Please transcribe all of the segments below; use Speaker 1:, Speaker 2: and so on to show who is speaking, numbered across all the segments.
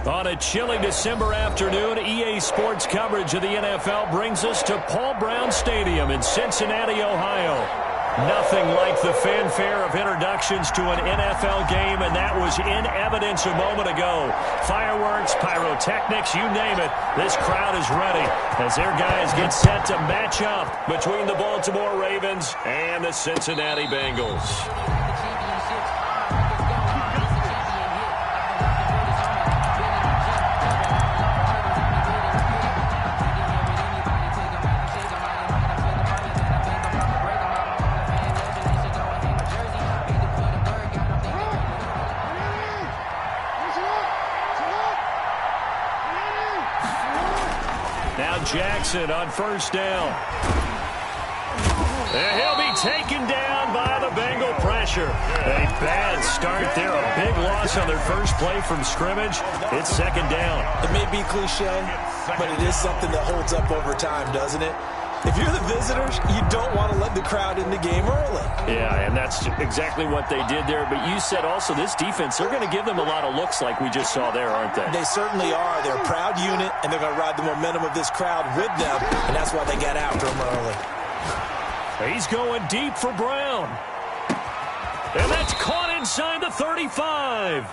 Speaker 1: On a chilly December afternoon, EA Sports coverage of the NFL brings us to Paul Brown Stadium in Cincinnati, Ohio. Nothing like the fanfare of introductions to an NFL game, and that was in evidence a moment ago. Fireworks, pyrotechnics, you name it, this crowd is ready as their guys get set to match up between the Baltimore Ravens and the Cincinnati Bengals. Jackson on first down. And he'll be taken down by the Bengal pressure. A bad start there. A big loss on their first play from scrimmage. It's second down.
Speaker 2: It may be cliche, but it is something that holds up over time, doesn't it? If you're the visitors, you don't want to let the crowd in the game early.
Speaker 1: Yeah, and that's exactly what they did there. But you said also this defense, they're going to give them a lot of looks like we just saw there, aren't they?
Speaker 2: They certainly are. They're a proud unit, and they're going to ride the momentum of this crowd with them, and that's why they got after them early.
Speaker 1: He's going deep for Brown. And that's caught inside the 35.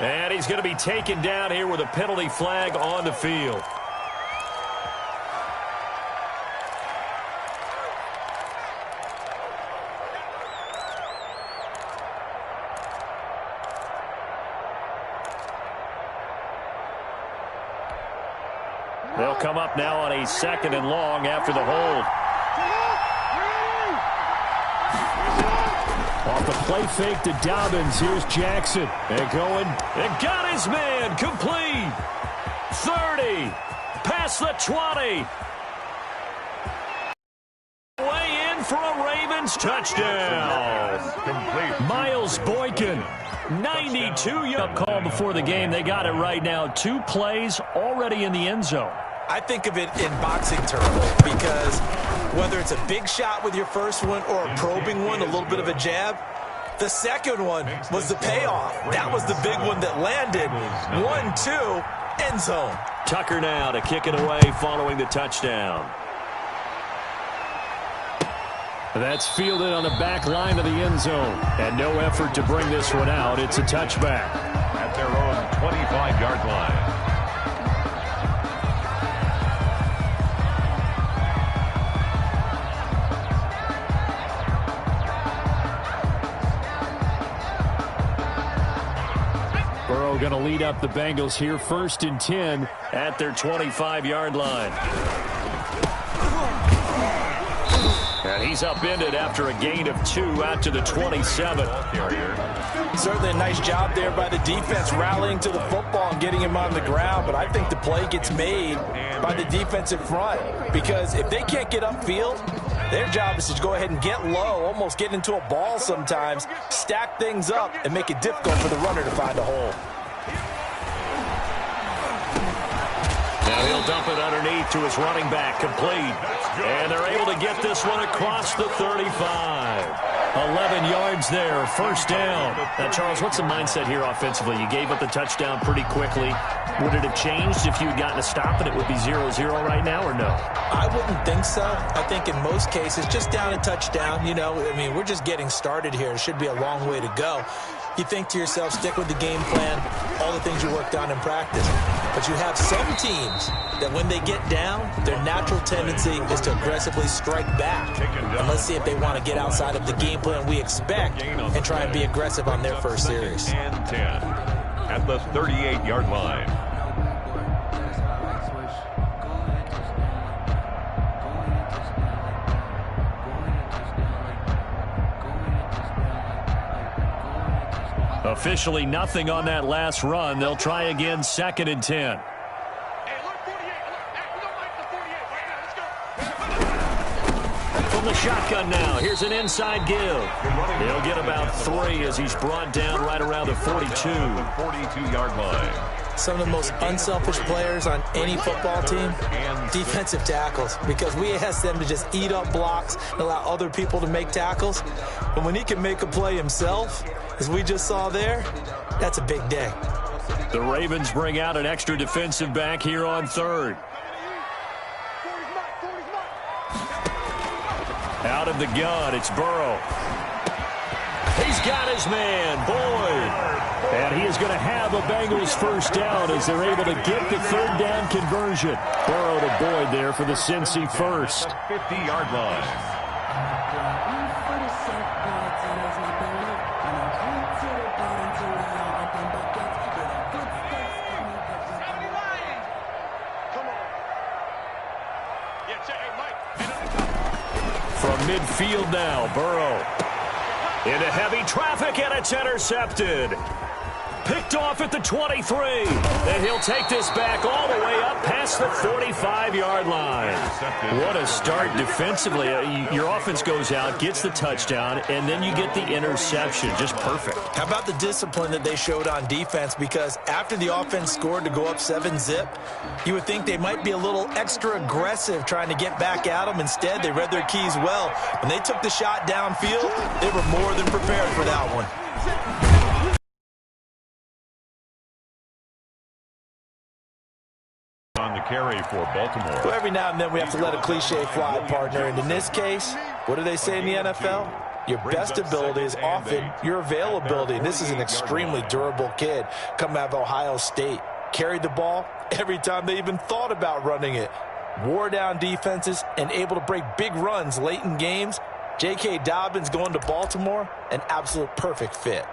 Speaker 1: And he's going to be taken down here with a penalty flag on the field. They'll come up now on a second and long after the hold. Off the play fake to Dobbins. Here's Jackson. And going. And got his man. Complete. 30. Past the 20. Way in for a Ravens touchdown. Miles Boykin. 92-yard call before the game. They got it right now. 2 plays already in the end zone.
Speaker 2: I think of it in boxing terms because whether it's a big shot with your first one or a probing one, a little bit of a jab, the second one was the payoff. That was the big one that landed. 1-2, end zone.
Speaker 1: Tucker now to kick it away following the touchdown. That's fielded on the back line of the end zone. And no effort to bring this one out. It's a touchback.
Speaker 3: At their own 25-yard line.
Speaker 1: Burrow going to lead up the Bengals here. 1st and 10 at their 25-yard line. And he's upended after a gain of 2 out to the 27.
Speaker 2: Certainly a nice job there by the defense rallying to the football and getting him on the ground. But I think the play gets made by the defensive front because if they can't get upfield, their job is to go ahead and get low, almost get into a ball sometimes, stack things up, and make it difficult for the runner to find a hole.
Speaker 1: Now he'll dump it underneath to his running back, complete. And they're able to get this one across the 35. 11 yards there, first down. Now, Charles, what's the mindset here offensively? You gave up the touchdown pretty quickly. Would it have changed if you had gotten a stop and it would be 0-0 right now, or no?
Speaker 2: I wouldn't think so. I think in most cases, just down a touchdown, you know, I mean, we're just getting started here. It should be a long way to go. You think to yourself, stick with the game plan, all the things you worked on in practice. But you have some teams that when they get down, their natural tendency is to aggressively strike back. And let's see if they want to get outside of the game plan we expect and try and be aggressive on their first series.
Speaker 3: And 10 at the 38-yard line.
Speaker 1: Officially nothing on that last run. They'll try again, 2nd and 10. From the shotgun now, here's an inside give. He'll get about 3 as he's brought down right around the 42.
Speaker 3: 42-yard line.
Speaker 2: Some of the most unselfish players on any football team, defensive tackles, because we ask them to just eat up blocks and allow other people to make tackles. But when he can make a play himself, as we just saw there, that's a big day.
Speaker 1: The Ravens bring out an extra defensive back here on third. Out of the gun, it's Burrow. He's got his man, Boyd. And he is going to have a Bengals first down as they're able to get the third down conversion. Burrow to Boyd there for the Cincy first.
Speaker 3: 50-yard line.
Speaker 1: From midfield now, Burrow. Into heavy traffic, and it's intercepted. Picked off at the 23. And he'll take this back all the way up past the 45-yard line. What a start defensively. Your offense goes out, gets the touchdown, and then you get the interception. Just perfect.
Speaker 2: How about the discipline that they showed on defense? Because after the offense scored to go up 7-zip, you would think they might be a little extra aggressive trying to get back at them. Instead, they read their keys well. When they took the shot downfield, they were more than prepared for that one.
Speaker 3: On the carry for Baltimore.
Speaker 2: Well, every now and then we have to let a cliche fly, partner. And in this case, what do they say in the NFL? Your best ability is often your availability. And this is an extremely durable kid coming out of Ohio State. Carried the ball every time they even thought about running it. Wore down defenses and able to break big runs late in games. J.K. Dobbins going to Baltimore, an absolute perfect fit.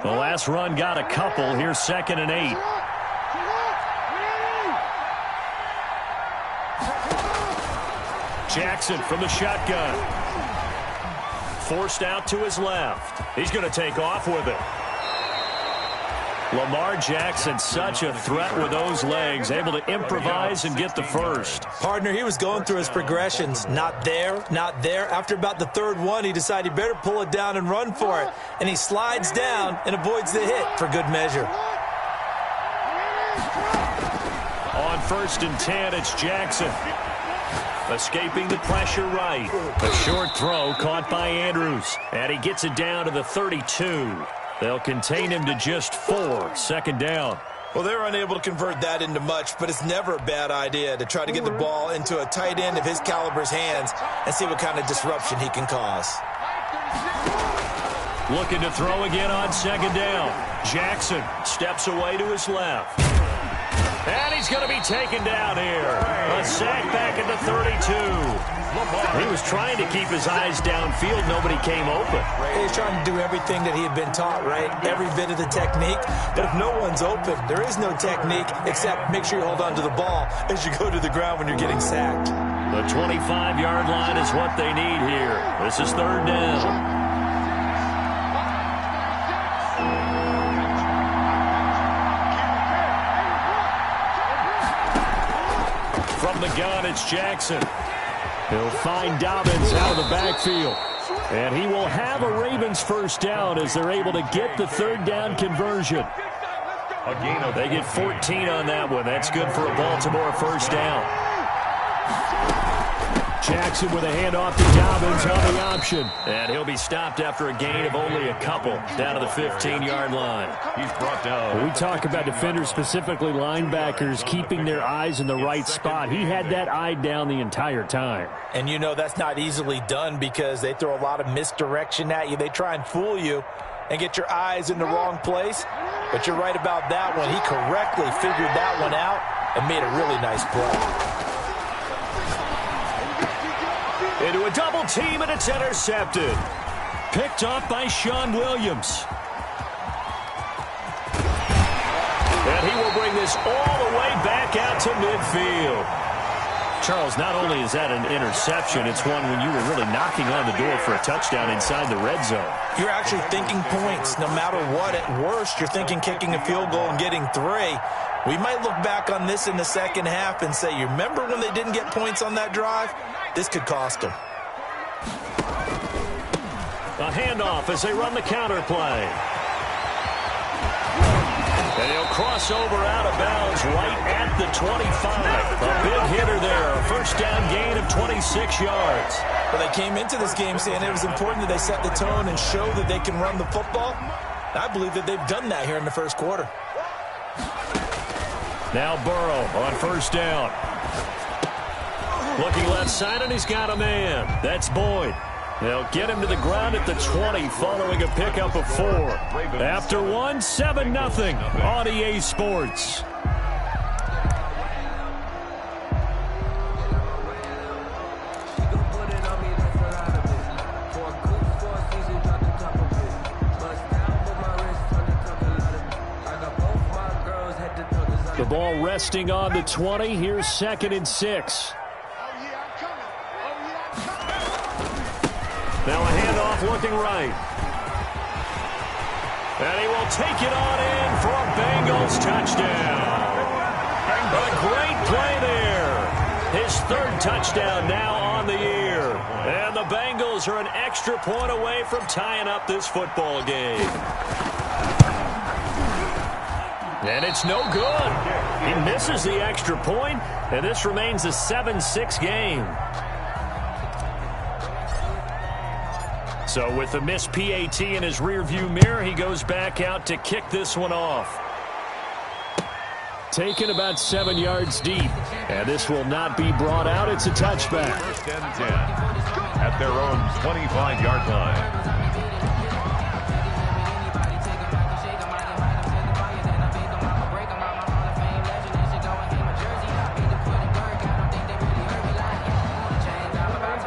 Speaker 1: The last run got a couple. Here's 2nd and 8. Jackson from the shotgun. Forced out to his left. He's going to take off with it. Lamar Jackson, such a threat with those legs, able to improvise and get the first.
Speaker 2: Partner, he was going through his progressions. Not there, not there. After about the third one, he decided he better pull it down and run for it. And he slides down and avoids the hit for good measure.
Speaker 1: On 1st and 10, it's Jackson. Escaping the pressure right. A short throw caught by Andrews. And he gets it down to the 32. They'll contain him to just 4. 2nd down.
Speaker 2: Well, they were unable to convert that into much, but it's never a bad idea to try to get the ball into a tight end of his caliber's hands and see what kind of disruption he can cause.
Speaker 1: Looking to throw again on 2nd down. Jackson steps away to his left. And he's going to be taken down here. A sack back at the 32. He was trying to keep his eyes downfield. Nobody came open.
Speaker 2: He was trying to do everything that he had been taught, right? Every bit of the technique. But if no one's open, there is no technique except make sure you hold on to the ball as you go to the ground when you're getting sacked.
Speaker 1: The 25-yard line is what they need here. This is 3rd down. From the gun, it's Jackson. He'll find Dobbins out of the backfield. And he will have a Ravens first down as they're able to get the 3rd down conversion. They get 14 on that one. That's good for a Baltimore first down. Jackson with a handoff to Dobbins on the option. And he'll be stopped after a gain of only a couple down to the 15-yard line.
Speaker 3: He's brought down.
Speaker 1: When we talk about defenders, specifically linebackers, keeping their eyes in the right spot. He had that eye down the entire time.
Speaker 2: And you know that's not easily done because they throw a lot of misdirection at you. They try and fool you and get your eyes in the wrong place. But you're right about that one. He correctly figured that one out and made a really nice play.
Speaker 1: Into a double team, and it's intercepted. Picked off by Sean Williams. And he will bring this all the way back out to midfield. Charles, not only is that an interception, it's one when you were really knocking on the door for a touchdown inside the red zone.
Speaker 2: You're actually thinking points. No matter what, at worst, you're thinking kicking a field goal and getting 3. We might look back on this in the second half and say, you remember when they didn't get points on that drive? This could cost them.
Speaker 1: A handoff as they run the counter play. And he'll cross over out of bounds right at the 25. A big hitter there. A first down gain of 26 yards.
Speaker 2: Well, they came into this game saying it was important that they set the tone and show that they can run the football. I believe that they've done that here in the first quarter.
Speaker 1: Now Burrow on first down. Looking left side, and he's got a man. That's Boyd. They'll get him to the ground at the 20 following a pickup of 4. After 1, 7-0 on EA Sports. The ball resting on the 20. Here's 2nd and 6. Now a handoff looking right. And he will take it on in for a Bengals touchdown. A great play there. His 3rd touchdown now on the year. And the Bengals are an extra point away from tying up this football game. And it's no good. He misses the extra point, and this remains a 7-6 game. So with the missed PAT in his rearview mirror, he goes back out to kick this one off. Taken about 7 yards deep, and this will not be brought out. It's a touchback.
Speaker 3: 1st and 10 at their own 25-yard line.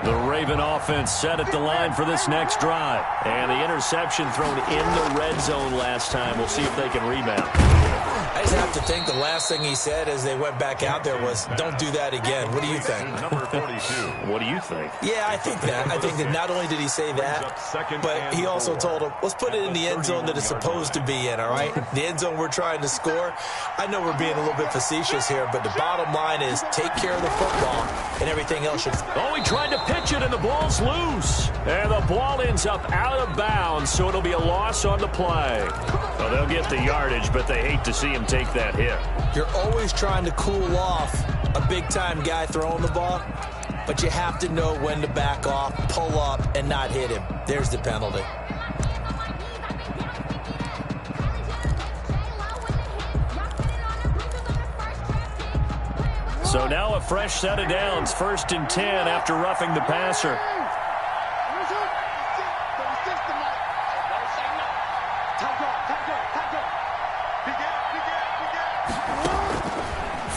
Speaker 1: The Raven offense set at the line for this next drive. And the interception thrown in the red zone last time. We'll see if they can rebound.
Speaker 2: I just have to think the last thing he said as they went back out there was, don't do that again. What do you think?
Speaker 3: Number 42.
Speaker 1: What do you think?
Speaker 2: Yeah, I think that. I think that not only did he say that, but he also told him, let's put it in the end zone that it's supposed to be in, all right? The end zone we're trying to score. I know we're being a little bit facetious here, but the bottom line is take care of the football, and everything else should...
Speaker 1: Oh, he tried to pitch it, and the ball's loose. And the ball ends up out of bounds, so it'll be a loss on the play. Well, they'll get the yardage, but they hate to see him take that hit.
Speaker 2: You're always trying to cool off a big-time guy throwing the ball, but you have to know when to back off, pull up, and not hit him. There's the penalty.
Speaker 1: So now a fresh set of downs, 1st and 10 after roughing the passer.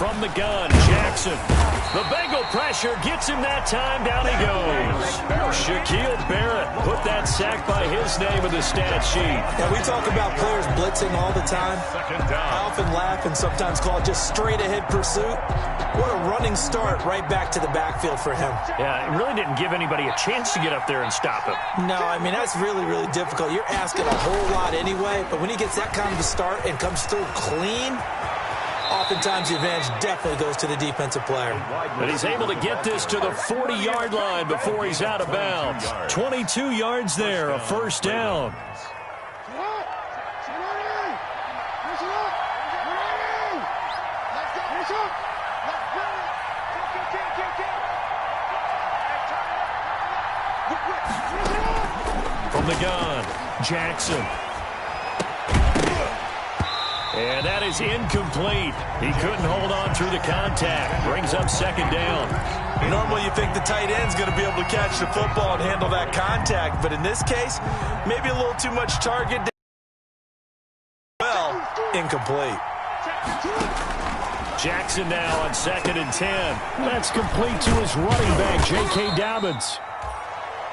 Speaker 1: From the gun, Jackson. The Bengal pressure gets him that time. Down he goes. Shaquille Barrett put that sack by his name in the stat sheet.
Speaker 2: Yeah, we talk about players blitzing all the time. I often laugh and sometimes call it just straight-ahead pursuit. What a running start right back to the backfield for him.
Speaker 1: Yeah, it really didn't give anybody a chance to get up there and stop him.
Speaker 2: No, I mean, that's really, really difficult. You're asking a whole lot anyway, but when he gets that kind of a start and comes through clean, oftentimes the advantage definitely goes to the defensive player.
Speaker 1: But he's able to get this to the 40-yard line before he's out of bounds. 22 yards there, a first down. From the gun, Jackson. And that is incomplete. He couldn't hold on through the contact. Brings up 2nd down.
Speaker 2: Normally you think the tight end's going to be able to catch the football and handle that contact, but in this case, maybe a little too much target. Well, incomplete.
Speaker 1: Jackson now on 2nd and 10. That's complete to his running back, J.K. Dobbins.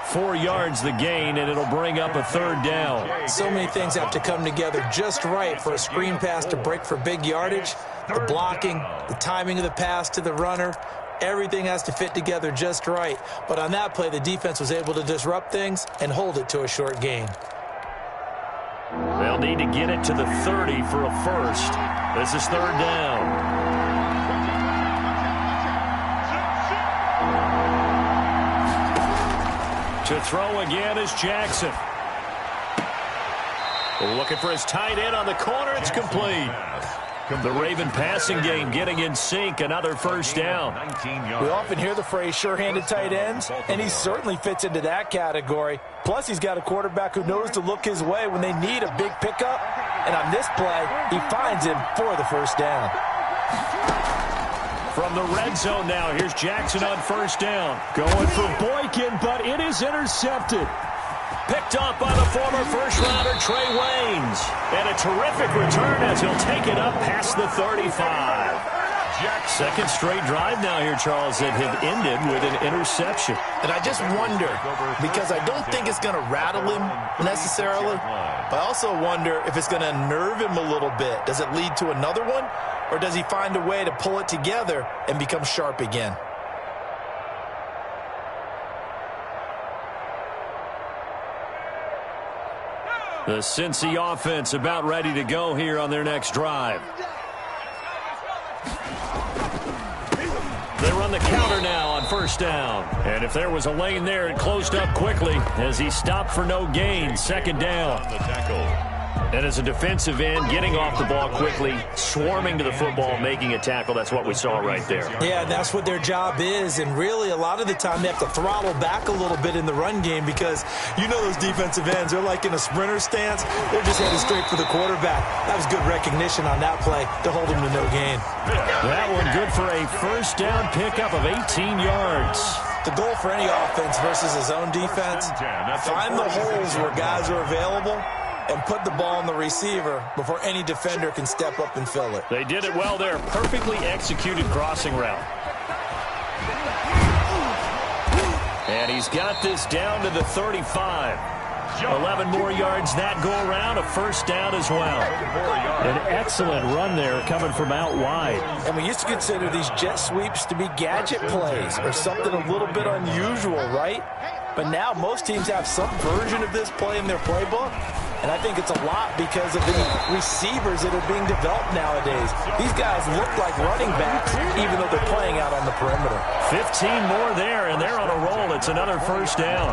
Speaker 1: 4 yards the gain, and it'll bring up a 3rd down.
Speaker 2: So many things have to come together just right for a screen pass to break for big yardage. The blocking, the timing of the pass to the runner, everything has to fit together just right. But on that play, the defense was able to disrupt things and hold it to a short gain.
Speaker 1: They'll need to get it to the 30 for a first. This is 3rd down. To throw again is Jackson. Looking for his tight end on the corner. It's complete. The Raven passing game getting in sync. Another first down.
Speaker 2: We often hear the phrase sure-handed tight ends, and he certainly fits into that category. Plus, he's got a quarterback who knows to look his way when they need a big pickup. And on this play, he finds him for the first down.
Speaker 1: From the red zone now, here's Jackson on first down. Going for Boykin, but it is intercepted. Picked up by the former first-rounder Trey Waynes. And a terrific return as he'll take it up past the 35. Second straight drive now here, Charles, that have ended with an interception.
Speaker 2: And I just wonder, because I don't think it's going to rattle him necessarily, but I also wonder if it's going to nerve him a little bit. Does it lead to another one, or does he find a way to pull it together and become sharp again?
Speaker 1: The Cincy offense about ready to go here on their next drive. They run the counter now on first down. And if there was a lane there, it closed up quickly as he stopped for no gain. Second down. And as a defensive end, getting off the ball quickly, swarming to the football, making a tackle. That's what we saw right there.
Speaker 2: Yeah, that's what their job is. And really, a lot of the time, they have to throttle back a little bit in the run game because you know those defensive ends, they're like in a sprinter stance. They're just headed straight for the quarterback. That was good recognition on that play to hold him to no gain.
Speaker 1: That one good for a first down pickup of 18 yards.
Speaker 2: The goal for any offense versus his own defense, find the holes where guys are available and put the ball on the receiver before any defender can step up and fill it.
Speaker 1: They did it well there. Perfectly executed crossing route. And he's got this down to the 35. 11 more yards that go around. A first down as well. An excellent run there coming from out wide.
Speaker 2: And we used to consider these jet sweeps to be gadget plays or something a little bit unusual, right? But now most teams have some version of this play in their playbook. And I think it's a lot because of the receivers that are being developed nowadays. These guys look like running backs, even though they're playing out on the perimeter.
Speaker 1: 15 more there, and they're on a roll. It's another first down.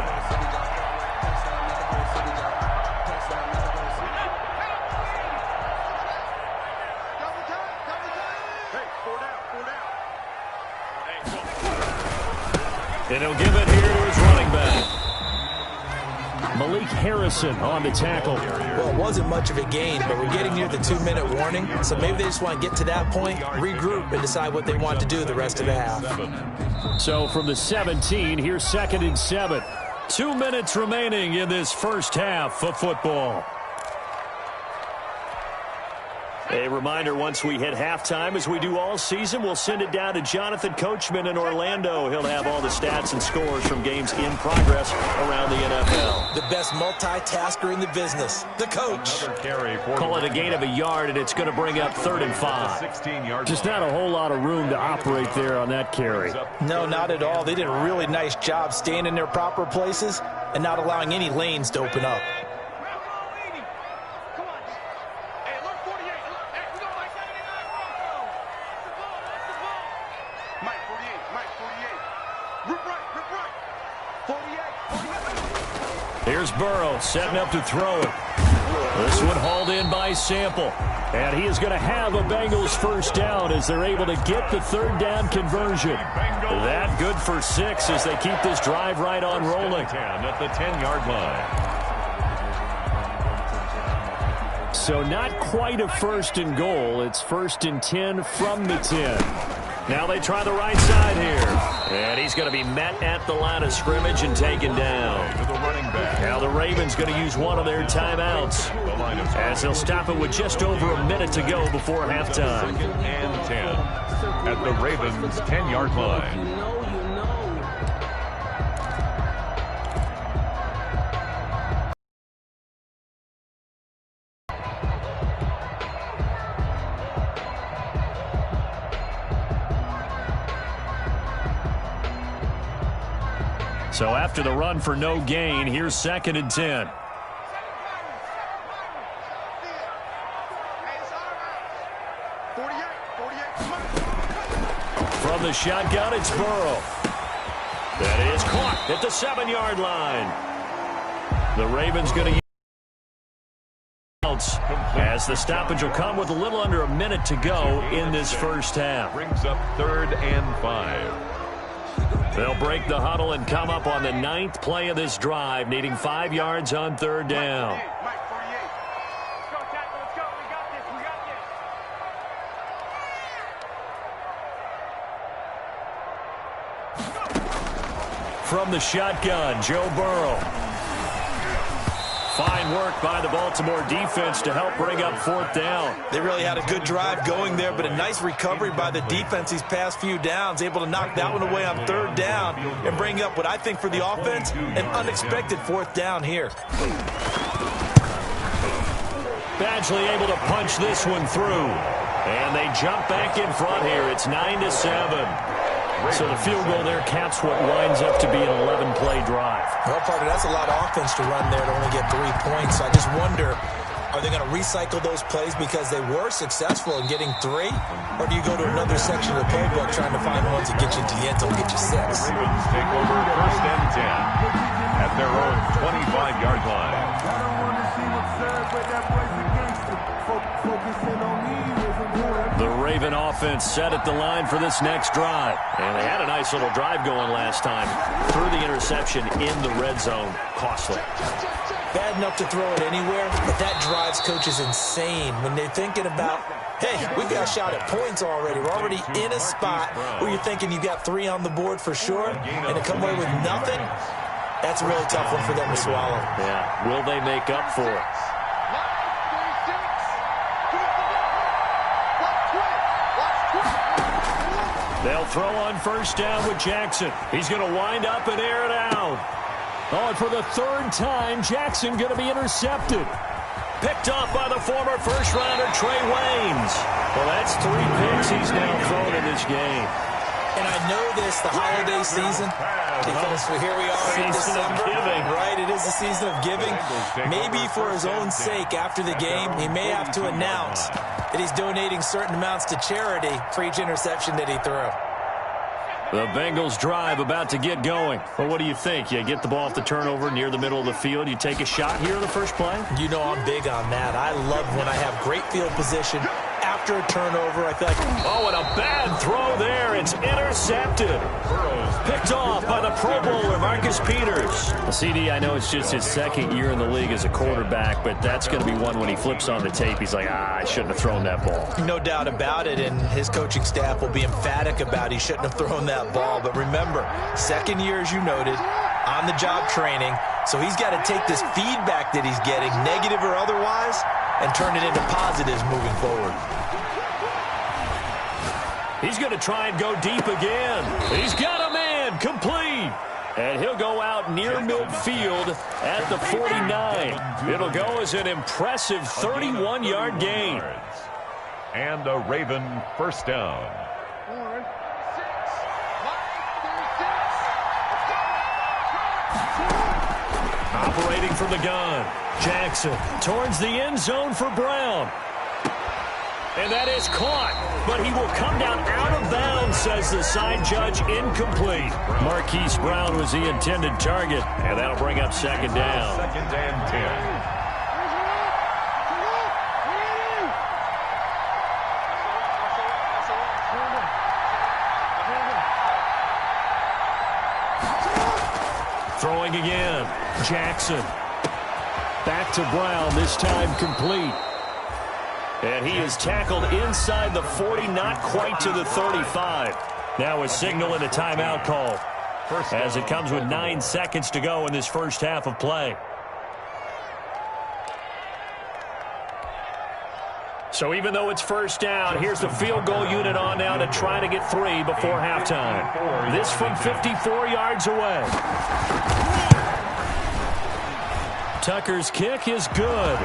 Speaker 1: And he'll give it here to his running back. Malik Harrison on the tackle.
Speaker 2: Well, it wasn't much of a gain, but we're getting near the 2-minute warning, so maybe they just want to get to that point, regroup, and decide what they want to do the rest of the half.
Speaker 1: So from the 17, here's 2nd and 7. 2 minutes remaining in this first half of football. A reminder, once we hit halftime, as we do all season, we'll send it down to Jonathan Coachman in Orlando. He'll have all the stats and scores from games in progress around the NFL.
Speaker 2: The best multitasker in the business, the coach.
Speaker 1: Call it a gain of a yard, and it's going to bring up 3rd and 5. Just not a whole lot of room to operate there on that carry.
Speaker 2: No, not at all. They did a really nice job staying in their proper places and not allowing any lanes to open up.
Speaker 1: Here's Burrow setting up to throw it. This one hauled in by Sample. And he is going to have a Bengals first down as they're able to get the 3rd down conversion. That good for 6 as they keep this drive right on rolling.
Speaker 3: At the 10-yard line.
Speaker 1: So not quite a 1st and goal. It's 1st and 10 from the 10. Now they try the right side here. And he's going to be met at the line of scrimmage and taken down. Now the Ravens going to use one of their timeouts as they'll stop it with just over a minute to go before halftime.
Speaker 3: 2nd and 10 at the Ravens' 10-yard line.
Speaker 1: So after the run for no gain, here's 2nd and 10. From the shotgun, it's Burrow. That is caught at the 7-yard line. The Ravens going to timeouts, as the stoppage will come with a little under a minute to go in this first half.
Speaker 3: Brings up 3rd and 5.
Speaker 1: They'll break the huddle and come up on the 9th play of this drive, needing 5 yards on 3rd down. From the shotgun, Joe Burrow. Fine work by the Baltimore defense to help bring up 4th down.
Speaker 2: They really had a good drive going there, but a nice recovery by the defense these past few downs, able to knock that one away on 3rd down and bring up what I think for the offense, an unexpected 4th down here.
Speaker 1: Badgley able to punch this one through. And they jump back in front here. It's 9-7. So the field goal there caps what winds up to be an 11-play drive.
Speaker 2: Well, Parker, that's a lot of offense to run there to only get 3 points. I just wonder, are they going to recycle those plays because they were successful in getting 3? Or do you go to another section of the playbook trying to find ones that get you to the end zone, get you 6?
Speaker 3: Ravens take over 1st and 10 at their own 25-yard line.
Speaker 4: I don't want to see what's served, but that boy's a gangster. Focusing on me is important.
Speaker 1: The Raven offense set at the line for this next drive. And they had a nice little drive going last time. Threw the interception in the red zone. Costly.
Speaker 2: Bad enough to throw it anywhere, but that drives coaches insane when they're thinking about, hey, we've got a shot at points already. We're already in a spot where you're thinking you've got 3 on the board for sure, and to come away with nothing, that's a really tough one for them to swallow.
Speaker 1: Yeah, will they make up for it? They'll throw on 1st down with Jackson. He's going to wind up and air it out. Oh, and for the 3rd time, Jackson going to be intercepted. Picked off by the former first-rounder Trey Waynes. Well, that's 3 picks he's now thrown in this game.
Speaker 2: And I know this, the holiday season, because here we are in December, right? It is the season of giving. Maybe for his own sake, after the game, he may have to announce that he's donating certain amounts to charity for each interception that he threw.
Speaker 1: The Bengals drive about to get going. Well, what do you think? You get the ball off the turnover near the middle of the field. You take a shot here in the first play?
Speaker 2: You know I'm big on that. I love when I have great field position. After a turnover, I feel like,
Speaker 1: oh, and a bad throw there. It's intercepted. Picked off by the Pro Bowler, Marcus Peters. The CD, I know it's just his 2nd year in the league as a quarterback, but that's going to be one when he flips on the tape. He's like, I shouldn't have thrown that ball.
Speaker 2: No doubt about it, and his coaching staff will be emphatic about he shouldn't have thrown that ball. But remember, 2nd year, as you noted, on-the-job training, so he's got to take this feedback that he's getting, negative or otherwise, and turn it into positives moving forward.
Speaker 1: He's going to try and go deep again. He's got a man, complete. And he'll go out near midfield at the 49. It'll go as an impressive 31-yard gain.
Speaker 3: And a Raven 1st down.
Speaker 1: Operating from the gun. Jackson towards the end zone for Brown. And that is caught, but he will come down out of bounds, says the side judge, incomplete. Marquise Brown was the intended target, and that'll bring up 2nd down.
Speaker 3: 2nd and 10.
Speaker 1: Throwing again. Jackson. Back to Brown, this time complete. And he is tackled inside the 40, not quite to the 35. Now a signal and a timeout call as it comes with 9 seconds to go in this first half of play. So even though it's 1st down, here's the field goal unit on now to try to get 3 before halftime. This from 54 yards away. Tucker's kick is good.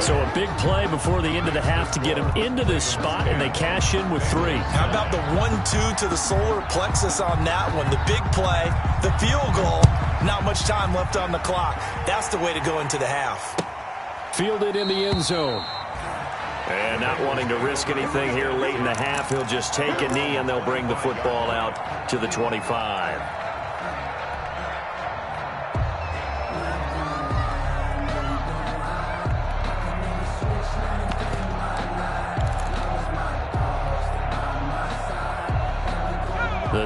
Speaker 1: So a big play before the end of the half to get him into this spot, and they cash in with 3.
Speaker 2: How about the 1-2 to the solar plexus on that one? The big play, the field goal, not much time left on the clock. That's the way to go into the half.
Speaker 1: Fielded in the end zone. And not wanting to risk anything here late in the half, he'll just take a knee, and they'll bring the football out to the 25.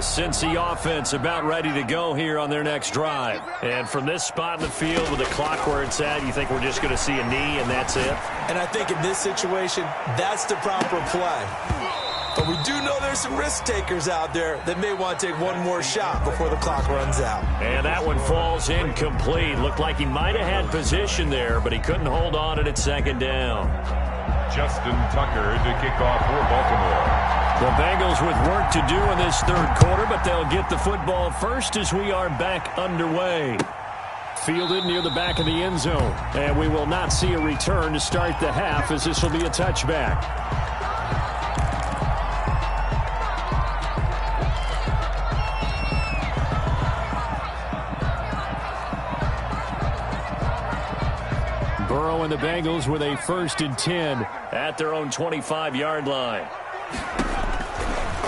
Speaker 1: The Cincy offense about ready to go here on their next drive. And from this spot in the field with the clock where it's at, you think we're just going to see a knee and that's it?
Speaker 2: And I think in this situation, that's the proper play. But we do know there's some risk takers out there that may want to take one more shot before the clock runs out.
Speaker 1: And that one falls incomplete. Looked like he might have had position there, but he couldn't hold on at second down.
Speaker 3: Justin Tucker to kick off for Baltimore.
Speaker 1: The Bengals with work to do in this third quarter, but they'll get the football first as we are back underway. Fielded near the back of the end zone. And we will not see a return to start the half as this will be a touchback. Burrow and the Bengals with a 1st and 10 at their own 25-yard line.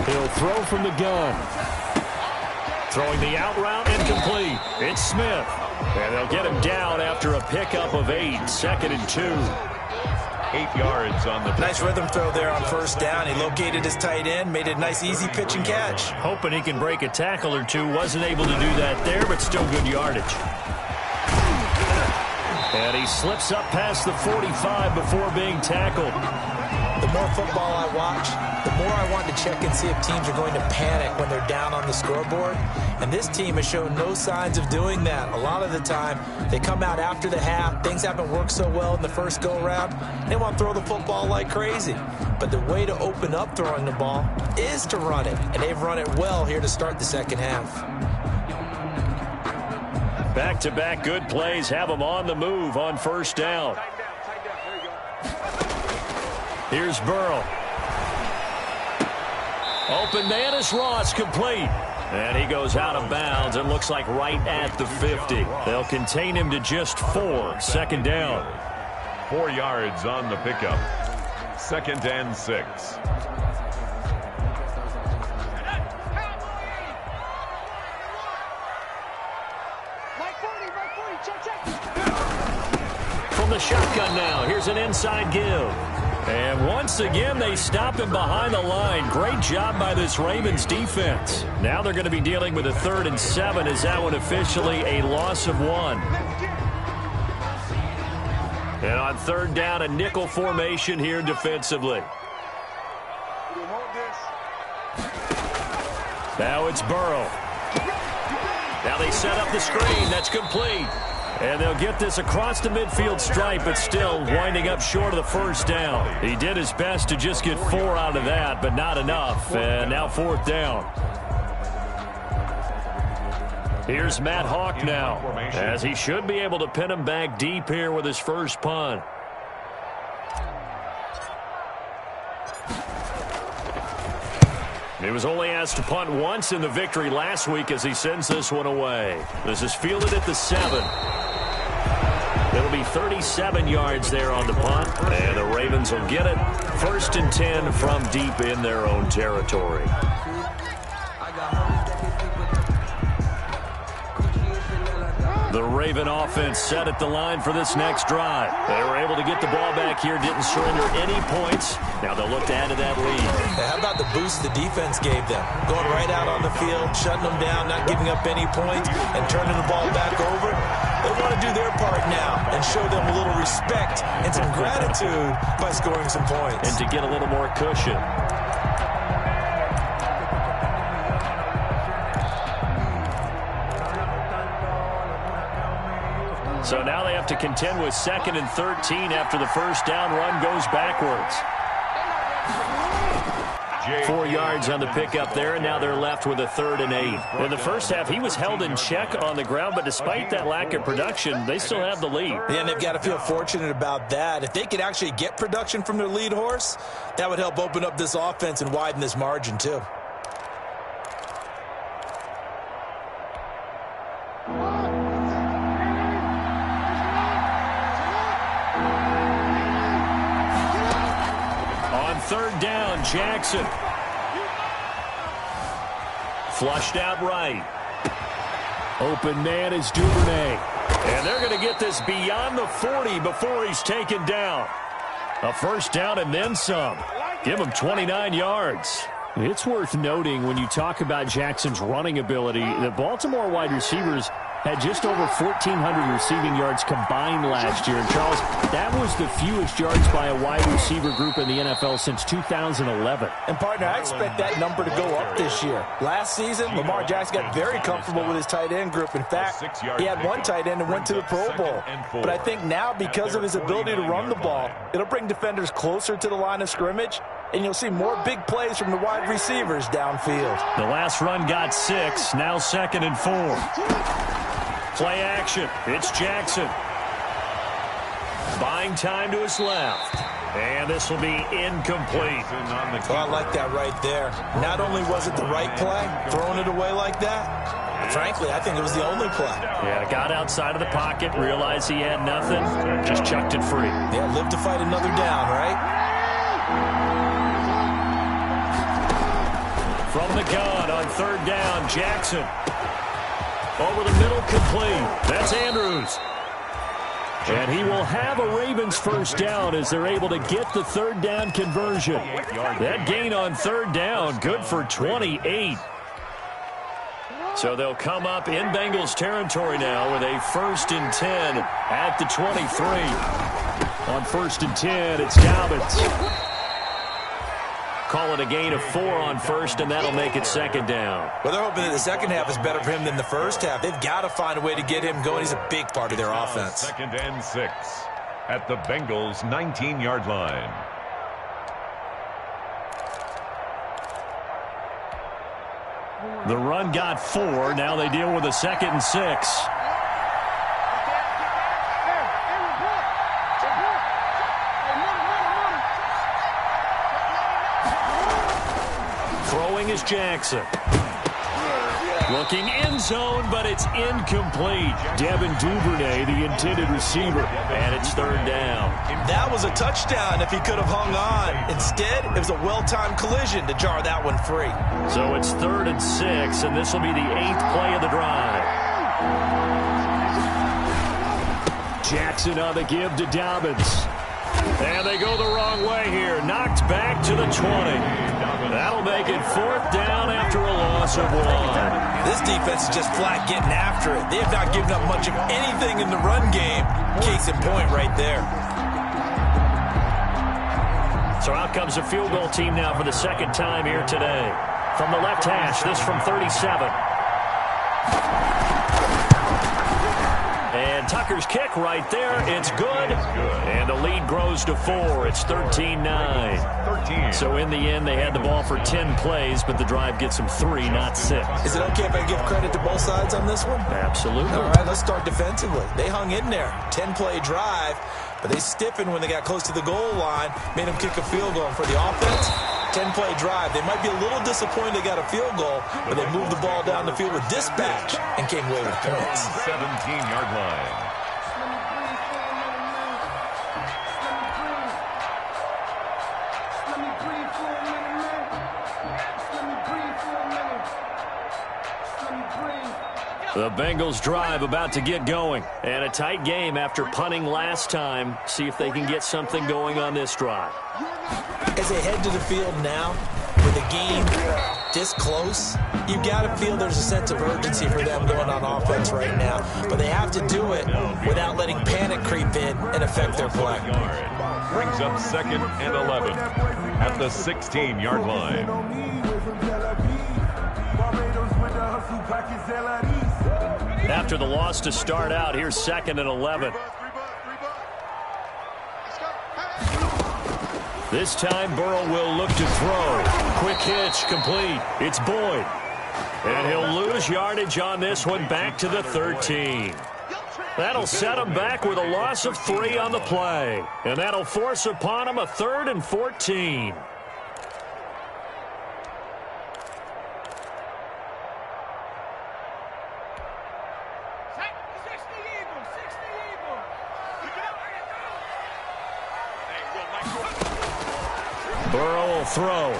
Speaker 1: He'll throw from the gun. Throwing the out route incomplete. It's Smith. And they'll get him down after a pickup of 8. 2nd and 2.
Speaker 3: 8 yards on the
Speaker 2: nice rhythm throw there on 1st down. He located his tight end, made a nice easy pitch and catch.
Speaker 1: Hoping he can break a tackle or two. Wasn't able to do that there, but still good yardage. And he slips up past the 45 before being tackled.
Speaker 2: The more football I watch, the more I want to check and see if teams are going to panic when they're down on the scoreboard. And this team has shown no signs of doing that. A lot of the time, they come out after the half. Things haven't worked so well in the first go-around. They want to throw the football like crazy. But the way to open up throwing the ball is to run it. And they've run it well here to start the second half.
Speaker 1: Back-to-back good plays have them on the move on 1st down. Here's Burrow. Open man is Ross, complete. And he goes out of bounds and looks like right at the 50. They'll contain him to just 4. 2nd down.
Speaker 3: 4 yards on the pickup. 2nd and 6.
Speaker 1: From the shotgun now, here's an inside give. And once again, they stop him behind the line. Great job by this Ravens defense. Now they're going to be dealing with a 3rd and 7 as that one officially a loss of 1. And on 3rd down, a nickel formation here defensively. Now it's Burrow. Now they set up the screen. That's complete. And they'll get this across the midfield stripe, but still winding up short of the 1st down. He did his best to just get 4 out of that, but not enough. And now 4th down. Here's Matt Hawk now, as he should be able to pin him back deep here with his first punt. He was only asked to punt once in the victory last week as he sends this one away. This is fielded at the 7. It'll be 37 yards there on the punt, and the Ravens will get it. 1st and 10 from deep in their own territory. The Raven offense set at the line for this next drive. They were able to get the ball back here, didn't surrender any points. Now they'll look to add to that lead.
Speaker 2: Hey, how about the boost the defense gave them? Going right out on the field, shutting them down, not giving up any points, and turning the ball back over. They want to do their part now and show them a little respect and some gratitude by scoring some points.
Speaker 1: And to get a little more cushion. So now they have to contend with 2nd and 13 after the 1st down run goes backwards. 4 yards on the pickup there, and now they're left with a 3rd and 8. In the first half, he was held in check on the ground, but despite that lack of production, they still have the lead.
Speaker 2: Yeah, and they've got to feel fortunate about that. If they could actually get production from their lead horse, that would help open up this offense and widen this margin too.
Speaker 1: On 3rd down, Jackson. Flushed out right. Open man is Duvernay. And they're going to get this beyond the 40 before he's taken down. A 1st down and then some. Give him 29 yards. It's worth noting when you talk about Jackson's running ability, the Baltimore wide receivers had just over 1,400 receiving yards combined last year. And, Charles, that was the fewest yards by a wide receiver group in the NFL since 2011.
Speaker 2: And, partner, I expect that number to go up this year. Last season, Lamar Jackson got very comfortable with his tight end group. In fact, he had one tight end and went to the Pro Bowl. But I think now, because of his ability to run the ball, it'll bring defenders closer to the line of scrimmage, and you'll see more big plays from the wide receivers downfield.
Speaker 1: The last run got 6, now 2nd and 4. Play action. It's Jackson. Buying time to his left. And this will be incomplete.
Speaker 2: Oh, I like that right there. Not only was it the right play, throwing it away like that, but frankly, I think it was the only play.
Speaker 1: Yeah, got outside of the pocket, realized he had nothing, just chucked it free.
Speaker 2: Yeah, live to fight another down, right?
Speaker 1: From the gun on 3rd down, Jackson. Over the middle, complete. That's Andrews. And he will have a Ravens first down as they're able to get the 3rd down conversion. That gain on 3rd down, good for 28. So they'll come up in Bengals territory now with a 1st and 10 at the 23. On 1st and 10, it's Dobbins. Call it a gain of 4 on 1st, and that'll make it 2nd down.
Speaker 2: Well, they're hoping that the second half is better for him than the first half. They've got to find a way to get him going. He's a big part of their offense.
Speaker 3: 2nd and 6 at the Bengals' 19-yard line.
Speaker 1: The run got 4. Now they deal with a 2nd and 6. Throwing is Jackson. Looking end zone, but it's incomplete. Devin Duvernay, the intended receiver, and it's 3rd down.
Speaker 2: That was a touchdown if he could have hung on. Instead, it was a well-timed collision to jar that one free.
Speaker 1: So it's 3rd and 6, and this will be the 8th play of the drive. Jackson on the give to Dobbins. And they go the wrong way here. Knocked back to the 20. That'll make it 4th down after a loss of 1.
Speaker 2: This defense is just flat getting after it. They have not given up much of anything in the run game. Case in point right there.
Speaker 1: So out comes a field goal team now for the 2nd time here today. From the left hash, this from 37. And Tucker's kick right there. It's good. And the lead grows to 4. It's 13-9. So in the end, they had the ball for 10 plays, but the drive gets them 3, not 6.
Speaker 2: Is it okay if I give credit to both sides on this one?
Speaker 1: Absolutely.
Speaker 2: All right, let's start defensively. They hung in there. 10-play drive, but they stiffened when they got close to the goal line, made them kick a field goal. And for the offense, 10-play drive. They might be a little disappointed they got a field goal, but they moved the ball down the field with dispatch and came away with points.
Speaker 3: 17-yard line.
Speaker 1: The Bengals drive about to get going. And a tight game after punting last time. See if they can get something going on this drive.
Speaker 2: As they head to the field now, with the game this close, you've got to feel there's a sense of urgency for them going on offense right now. But they have to do it without letting panic creep in and affect their play.
Speaker 3: Brings up 2nd and 11 at the 16-yard line.
Speaker 1: After the loss to start out, here's 2nd and 11. This time, Burrow will look to throw. Quick hitch, complete. It's Boyd. And he'll lose yardage on this one back to the 13. That'll set him back with a loss of 3 on the play. And that'll force upon him a 3rd and 14. Burrow will throw.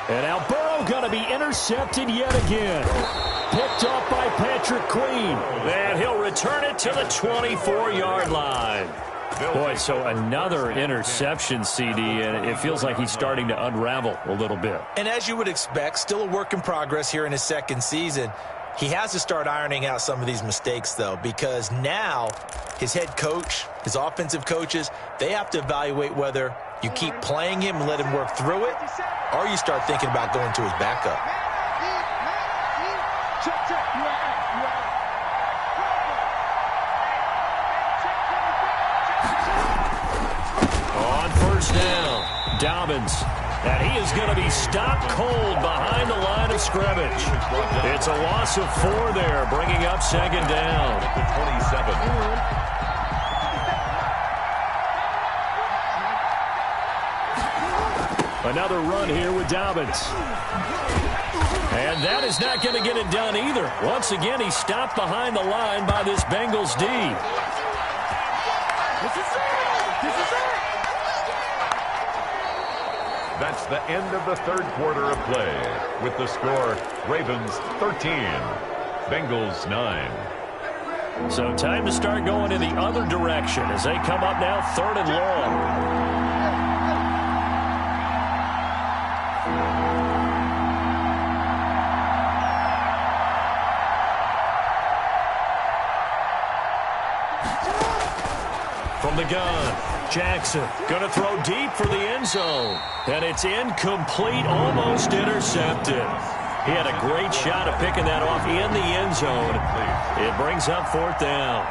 Speaker 1: And now Burrow going to be intercepted yet again. Picked up by Patrick Queen. And he'll return it to the 24-yard line. Boy, so another interception, CD, and it feels like he's starting to unravel a little bit.
Speaker 2: And as you would expect, still a work in progress here in his second season. He has to start ironing out some of these mistakes, though, because now his head coach, his offensive coaches, they have to evaluate whether you keep playing him and let him work through it, or you start thinking about going to his backup.
Speaker 1: On first down, Dobbins. And he is going to be stopped cold behind the line of scrimmage. It's a loss of 4 there, bringing up second down.
Speaker 3: The 27.
Speaker 1: Another run here with Dobbins. And that is not going to get it done either. Once again, he's stopped behind the line by this Bengals D.
Speaker 3: That's the end of the third quarter of play. With the score, Ravens 13, Bengals 9.
Speaker 1: So time to start going in the other direction as they come up now 3rd and long. From the gun, Jackson going to throw deep for the end zone. And it's incomplete, almost intercepted. He had a great shot at picking that off in the end zone. It brings up 4th down.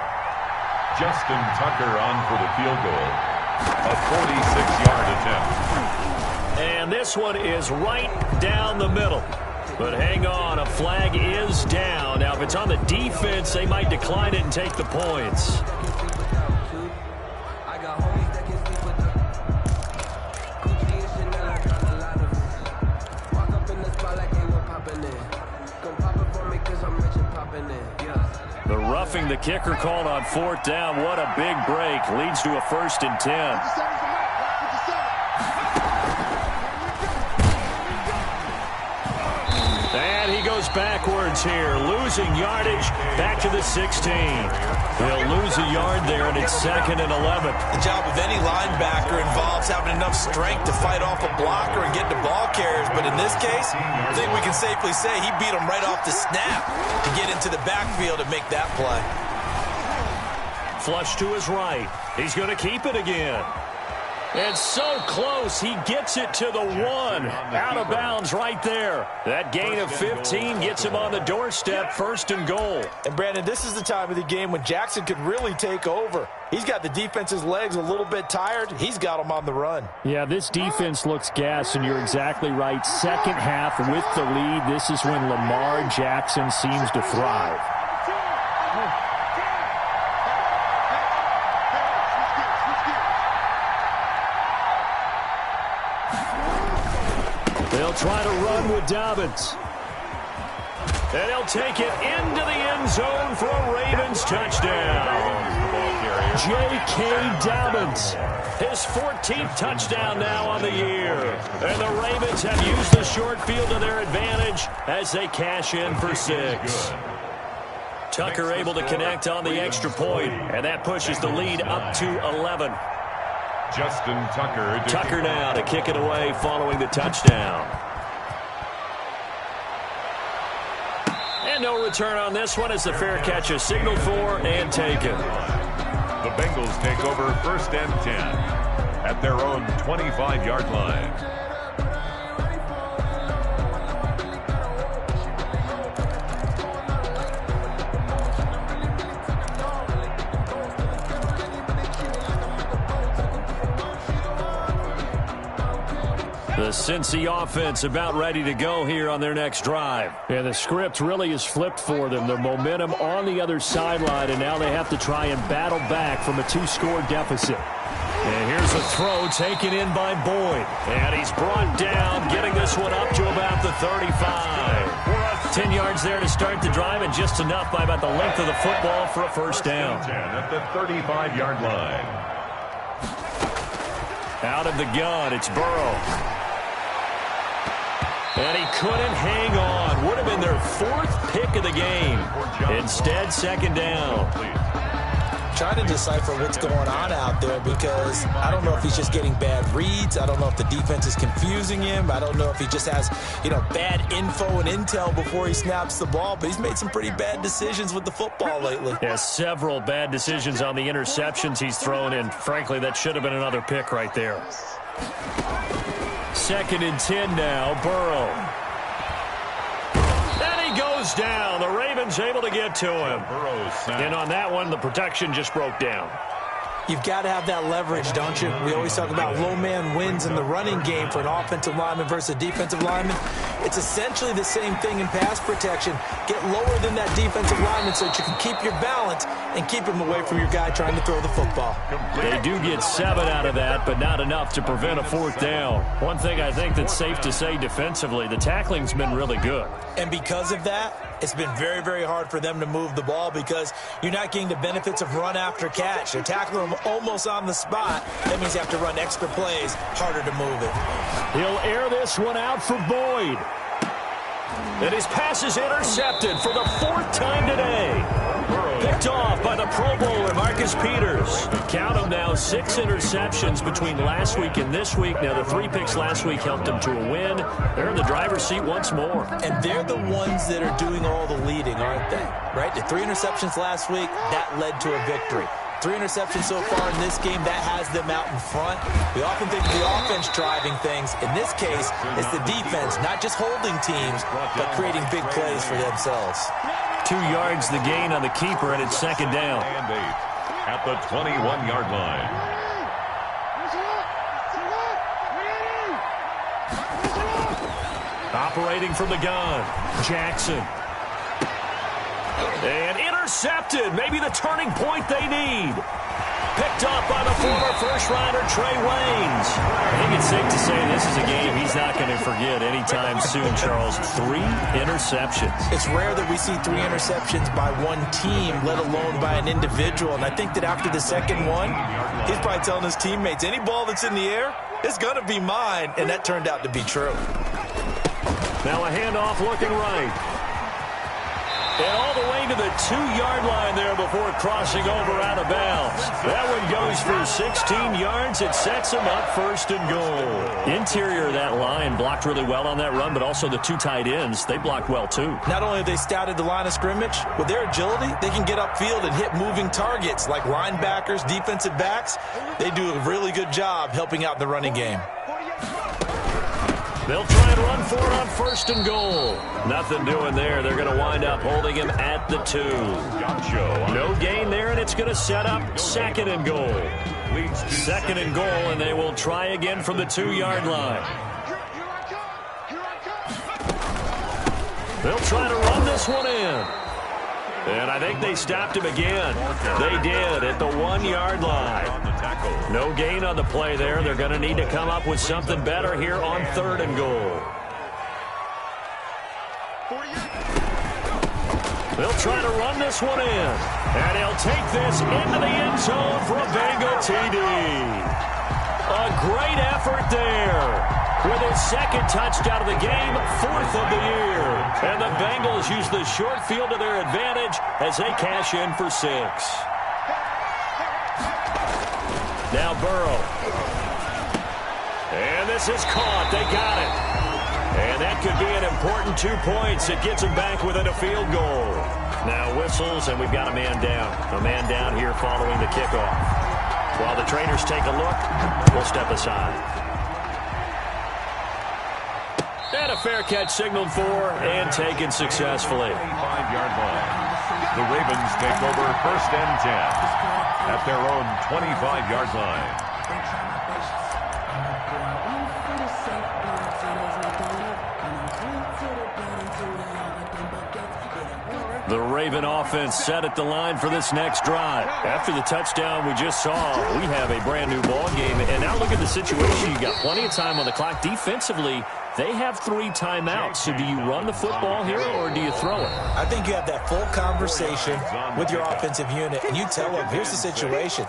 Speaker 3: Justin Tucker on for the field goal. A 46-yard attempt.
Speaker 1: And this one is right down the middle. But hang on, a flag is down. Now, if it's on the defense, they might decline it and take the points. The roughing the kicker called on 4th down. What a big break. Leads to a 1st and 10. And he goes backwards here, losing yardage back to the 16. They'll lose a yard there, and it's 2nd and 11.
Speaker 2: The job of any linebacker involves having enough strength to fight off a blocker and get to ball carriers. But in this case, I think we can safely say he beat him right off the snap to get into the backfield and make that play.
Speaker 1: Flush to his right. He's going to keep it again. And so close, he gets it to the 1. Out of bounds right there. That gain of 15 gets him on the doorstep, 1st and goal.
Speaker 2: And Brandon, this is the time of the game when Jackson could really take over. He's got the defense's legs a little bit tired. He's got them on the run.
Speaker 1: Yeah, this defense looks gassed, and you're exactly right. Second half with the lead, this is when Lamar Jackson seems to thrive. They'll try to run with Dobbins. And he'll take it into the end zone for a Ravens touchdown. J.K. Dobbins, his 14th touchdown now on the year. And the Ravens have used the short field to their advantage as they cash in for 6. Tucker able to connect on the extra point, and that pushes the lead up to 11.
Speaker 3: Justin Tucker.
Speaker 1: Tucker now to kick it away following the touchdown. And no return on this one as the fair catch is signaled for and taken.
Speaker 3: The Bengals take over 1st and 10 at their own 25-yard line.
Speaker 1: The Cincy offense about ready to go here on their next drive. Yeah, the script really is flipped for them. Their momentum on the other sideline, and now they have to try and battle back from a 2-score deficit. And here's a throw taken in by Boyd. And he's brought down, getting this one up to about the 35. 10 yards there to start the drive, and just enough by about the length of the football for a 1st down.
Speaker 3: 10 at the 35-yard line.
Speaker 1: Out of the gun, it's Burrow. And he couldn't hang on. Would have been their 4th pick of the game. Instead, 2nd down.
Speaker 2: trying to decipher what's going on out there because I don't know if he's just getting bad reads. I don't know if the defense is confusing him. I don't know if he just has, bad info and intel before he snaps the ball, but he's made some pretty bad decisions with the football lately.
Speaker 1: Yeah, several bad decisions on the interceptions he's thrown in. Frankly, that should have been another pick right there. 2nd and 10 now, Burrow. And he goes down. The Ravens able to get to him. And on that one, the protection just broke down.
Speaker 2: You've got to have that leverage, don't you? We always talk about low man wins in the running game for an offensive lineman versus a defensive lineman. It's essentially the same thing in pass protection. Get lower than that defensive lineman so that you can keep your balance and keep him away from your guy trying to throw the football.
Speaker 1: They do get 7 out of that, but not enough to prevent a 4th down. One thing I think that's safe to say defensively, the tackling's been really good. And
Speaker 2: because of that, it's been very, very hard for them to move the ball because you're not getting the benefits of run after catch. They're tackling them almost on the spot. That means you have to run extra plays, harder to move it.
Speaker 1: He'll air this one out for Boyd. And his pass is intercepted for the 4th time today. Picked off by the Pro Bowler, Marcus Peters. Count them now, 6 interceptions between last week and this week. Now, the 3 picks last week helped them to a win. They're in the driver's seat once more.
Speaker 2: And they're the ones that are doing all the leading, aren't they? Right? The 3 interceptions last week, that led to a victory. 3 interceptions so far in this game, that has them out in front. We often think of the offense driving things. In this case, it's the defense, not just holding teams, but creating big plays for themselves.
Speaker 1: 2 yards the gain on the keeper, and it's 2nd down.
Speaker 3: And 8 at the 21-yard line.
Speaker 1: Operating from the gun, Jackson. And intercepted. Maybe the turning point they need. Picked up by the former first-rounder Trey Waynes. I think it's safe to say this is a game he's not going to forget anytime soon, Charles. 3 interceptions.
Speaker 2: It's rare that we see 3 interceptions by one team, let alone by an individual. And I think that after the second one, he's probably telling his teammates, any ball that's in the air, it's going to be mine. And that turned out to be true.
Speaker 1: Now a handoff looking right. And all the way to the 2-yard line there before crossing over out of bounds. That one goes for 16 yards. It sets him up 1st and goal. Interior of that line blocked really well on that run, but also the 2 tight ends, they blocked well too.
Speaker 2: Not only have they scouted the line of scrimmage, with their agility, they can get upfield and hit moving targets like linebackers, defensive backs. They do a really good job helping out the running game.
Speaker 1: They'll try and run for it on 1st and goal. Nothing doing there. They're going to wind up holding him at the 2. No gain there, and it's going to set up 2nd and goal. 2nd and goal, and they will try again from the 2-yard line. They'll try to run this one in. And I think they stopped him again. They did at the 1-yard line. No gain on the play there. They're going to need to come up with something better here on 3rd and goal. They'll try to run this one in. And he'll take this into the end zone for a Bengal TD. A great effort there. With his 2nd touchdown of the game, 4th of the year. And the Bengals use the short field to their advantage as they cash in for 6. Now Burrow. And this is caught. They got it. And that could be an important 2 points. It gets them back within a field goal. Now whistles, and we've got a man down. A man down here following the kickoff. While the trainers take a look, we'll step aside. And a fair catch signaled for and taken successfully.
Speaker 3: 5-yard line. The Ravens take over 1st and 10 at their own 25-yard line.
Speaker 1: The Raven offense set at the line for this next drive. After the touchdown we just saw, we have a brand new ball game. And now look at the situation. You got plenty of time on the clock. Defensively, they have 3 timeouts. So do you run the football here or do you throw it?
Speaker 2: I think you have that full conversation with your offensive unit, and you tell them, here's the situation.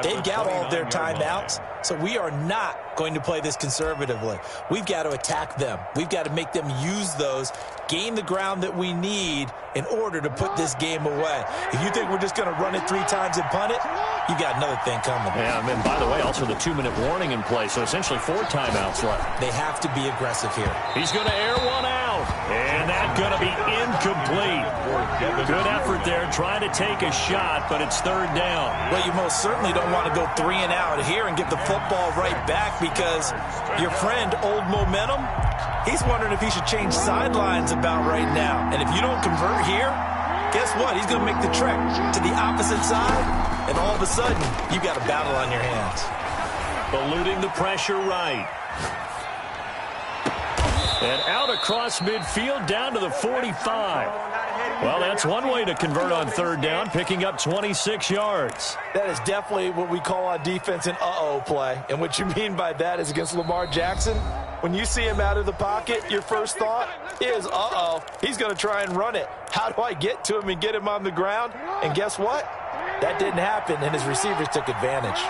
Speaker 2: They've got all of their timeouts, so we are not going to play this conservatively. We've got to attack them. We've got to make them use those gain the ground that we need in order to put this game away. If you think we're just going to run it 3 times and punt it, you got another thing coming.
Speaker 1: Yeah, and by the way, also the 2-minute warning in play, so essentially 4 timeouts left.
Speaker 2: They have to be aggressive here.
Speaker 1: He's going to air one out, and that's going to be incomplete. Good effort there, trying to take a shot, but it's 3rd down.
Speaker 2: Well, you most certainly don't want to go 3 and out here and get the football right back, because your friend, Old Momentum, he's wondering if he should change sidelines about right now. And if you don't convert here, guess what? He's going to make the trek to the opposite side, and all of a sudden, you got a battle on your hands.
Speaker 1: Eluding the pressure right. And out across midfield, down to the 45. Well, that's one way to convert on 3rd down, picking up 26 yards.
Speaker 2: That is definitely what we call on defense an uh-oh play. And what you mean by that is against Lamar Jackson, when you see him out of the pocket, your first thought is, uh-oh, he's going to try and run it. How do I get to him and get him on the ground? And guess what? That didn't happen, and his receivers took advantage.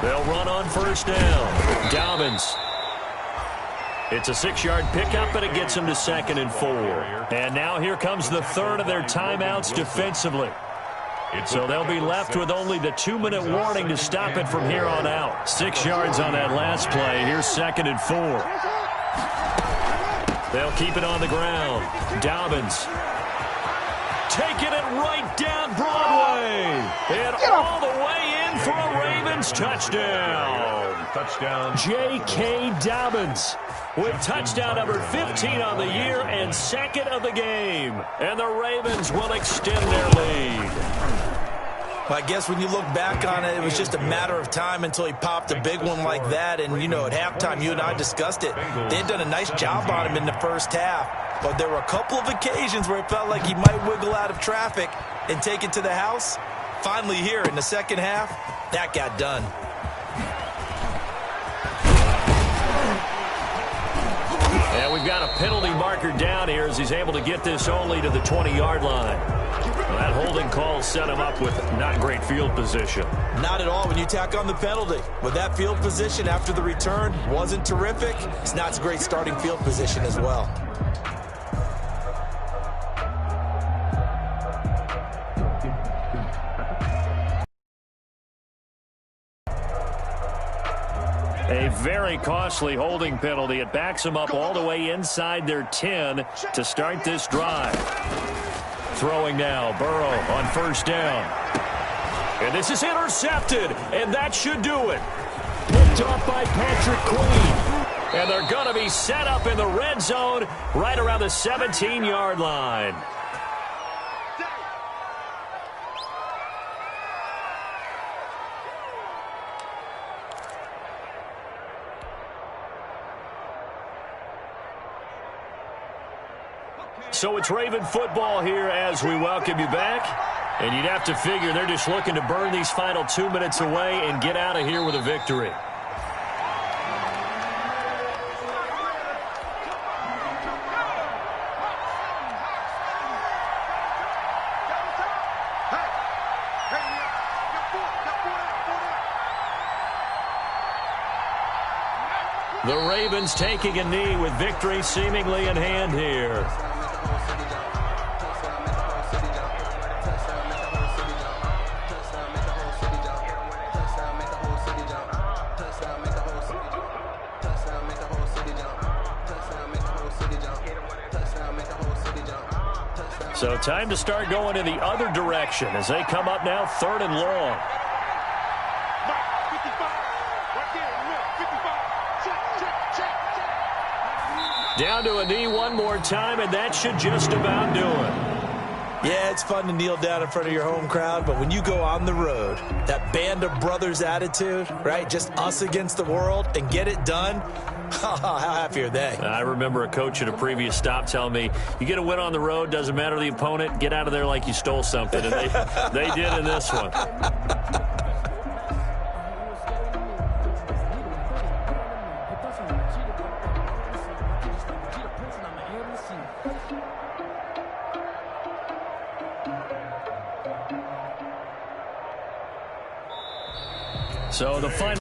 Speaker 1: They'll run on 1st down. Dobbins. It's a 6-yard pickup, but it gets him to 2nd and 4. And now here comes the 3rd of their timeouts defensively. So they'll be left with only the 2-minute warning to stop it from here on out. 6 yards on that last play. Here's 2nd and 4. They'll keep it on the ground. Dobbins taking it right down Broadway. And all the way in for a Ravens touchdown. J.K. Dobbins with touchdown number 15 on the year and 2nd of the game. And the Ravens will extend their lead.
Speaker 2: Well, I guess when you look back on it, it was just a matter of time until he popped a big one like that. And, you know, at halftime, you and I discussed it. They had done a nice job on him in the first half. But there were a couple of occasions where it felt like he might wiggle out of traffic and take it to the house. Finally here in the second half, that got done.
Speaker 1: And we've got a penalty marker down here as he's able to get this only to the 20-yard line. Well, that holding call set him up with not great field position.
Speaker 2: Not at all when you tack on the penalty. With that field position after the return wasn't terrific, it's not a great starting field position as well.
Speaker 1: A very costly holding penalty. It backs them up all the way inside their 10 to start this drive. Throwing now, Burrow on 1st down. And this is intercepted, and that should do it. Picked off by Patrick Queen. And they're going to be set up in the red zone right around the 17-yard line. So it's Raven football here as we welcome you back. And you'd have to figure they're just looking to burn these final 2 minutes away and get out of here with a victory. The Ravens taking a knee with victory seemingly in hand here. So time to start going in the other direction as they come up now 3rd and long. Down to a knee one more time, and that should just about do it.
Speaker 2: Yeah, it's fun to kneel down in front of your home crowd, but when you go on the road, that band of brothers attitude, right, just us against the world, and get it done, how happy are they?
Speaker 1: I remember a coach at a previous stop telling me, you get a win on the road, doesn't matter the opponent, get out of there like you stole something, and they did in this one. So the final